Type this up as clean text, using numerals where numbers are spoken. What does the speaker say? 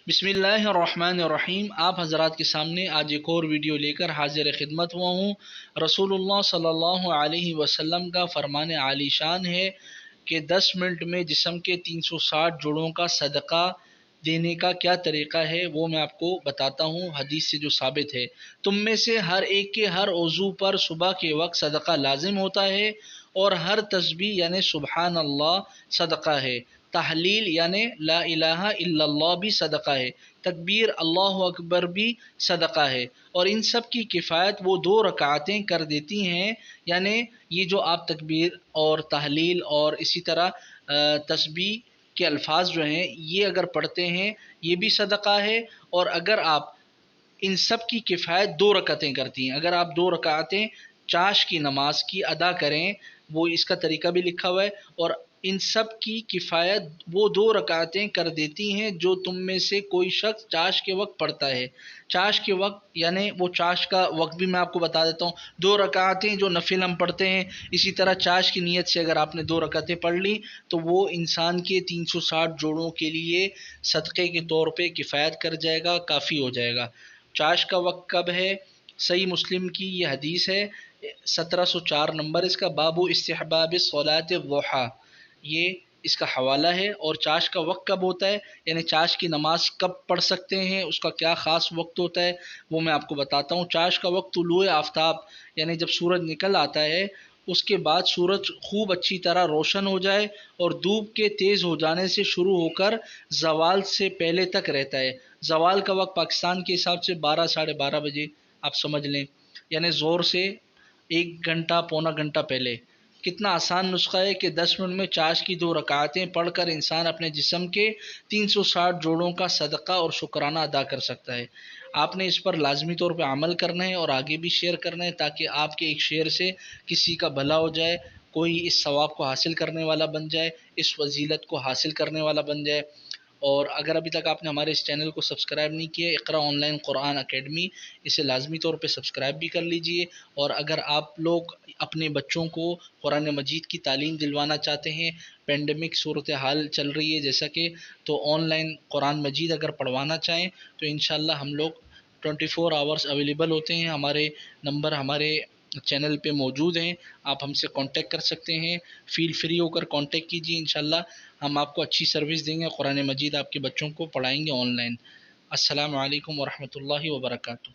بسم اللہ الرحمن الرحیم۔ آپ حضرات کے سامنے آج ایک اور ویڈیو لے کر حاضر خدمت ہوا ہوں۔ رسول اللہ صلی اللہ علیہ وسلم کا فرمان عالی شان ہے کہ 10 منٹ میں جسم کے 360 جوڑوں کا صدقہ دینے کا کیا طریقہ ہے وہ میں آپ کو بتاتا ہوں، حدیث سے جو ثابت ہے۔ تم میں سے ہر ایک کے ہر عضو پر صبح کے وقت صدقہ لازم ہوتا ہے، اور ہر تسبیح یعنی سبحان اللہ صدقہ ہے، تحلیل یعنی لا الہ الا اللہ بھی صدقہ ہے، تکبیر اللہ اکبر بھی صدقہ ہے، اور ان سب کی کفایت وہ 2 رکعتیں کر دیتی ہیں۔ یعنی یہ جو آپ تکبیر اور تحلیل اور اسی طرح تسبیح کے الفاظ جو ہیں یہ اگر پڑھتے ہیں یہ بھی صدقہ ہے، اور اگر آپ ان سب کی کفایت 2 رکعتیں کرتی ہیں، اگر آپ 2 رکعتیں چاش کی نماز کی ادا کریں، وہ اس کا طریقہ بھی لکھا ہوا ہے، اور ان سب کی کفایت وہ 2 رکعتیں کر دیتی ہیں جو تم میں سے کوئی شخص چاش کے وقت پڑھتا ہے۔ چاش کے وقت یعنی وہ چاش کا وقت بھی میں آپ کو بتا دیتا ہوں، 2 رکعتیں جو نفل ہم پڑھتے ہیں، اسی طرح چاش کی نیت سے اگر آپ نے 2 رکعتیں پڑھ لی تو وہ انسان کے 360 جوڑوں کے لیے صدقے کے طور پہ کفایت کر جائے گا، کافی ہو جائے گا۔ چاش کا وقت کب ہے؟ صحیح مسلم کی یہ حدیث ہے، 1704 نمبر اس کا، باب استحباب صلاۃ الضحیٰ، یہ اس کا حوالہ ہے۔ اور چاش کا وقت کب ہوتا ہے، یعنی چاش کی نماز کب پڑھ سکتے ہیں، اس کا کیا خاص وقت ہوتا ہے وہ میں آپ کو بتاتا ہوں۔ چاش کا وقت طلوع آفتاب یعنی جب سورج نکل آتا ہے، اس کے بعد سورج خوب اچھی طرح روشن ہو جائے اور دھوپ کے تیز ہو جانے سے شروع ہو کر زوال سے پہلے تک رہتا ہے۔ زوال کا وقت پاکستان کے حساب سے 12 ساڑھے 12 بجے آپ سمجھ لیں، یعنی زور سے 1 گھنٹہ پونا گھنٹہ پہلے۔ کتنا آسان نسخہ ہے کہ 10 منٹ میں چاش کی 2 رکعتیں پڑھ کر انسان اپنے جسم کے 360 جوڑوں کا صدقہ اور شکرانہ ادا کر سکتا ہے۔ آپ نے اس پر لازمی طور پہ عمل کرنا ہے اور آگے بھی شیئر کرنا ہے، تاکہ آپ کے ایک شیئر سے کسی کا بھلا ہو جائے، کوئی اس ثواب کو حاصل کرنے والا بن جائے، اس فضیلت کو حاصل کرنے والا بن جائے۔ اور اگر ابھی تک آپ نے ہمارے اس چینل کو سبسکرائب نہیں کیا، اقرا آن لائن قرآن اکیڈمی، اسے لازمی طور پہ سبسکرائب بھی کر لیجئے۔ اور اگر آپ لوگ اپنے بچوں کو قرآن مجید کی تعلیم دلوانا چاہتے ہیں، پینڈیمک صورتحال چل رہی ہے جیسا کہ، تو آن لائن قرآن مجید اگر پڑھوانا چاہیں تو انشاءاللہ ہم لوگ 24 آورس اویلیبل ہوتے ہیں۔ ہمارے نمبر ہمارے چینل پہ موجود ہیں، آپ ہم سے کانٹیکٹ کر سکتے ہیں، فیل فری ہو کر کانٹیکٹ کیجیے، انشاءاللہ ہم آپ کو اچھی سروس دیں گے، قرآن مجید آپ کے بچوں کو پڑھائیں گے آن لائن۔ السلام علیکم ورحمۃ اللہ وبرکاتہ۔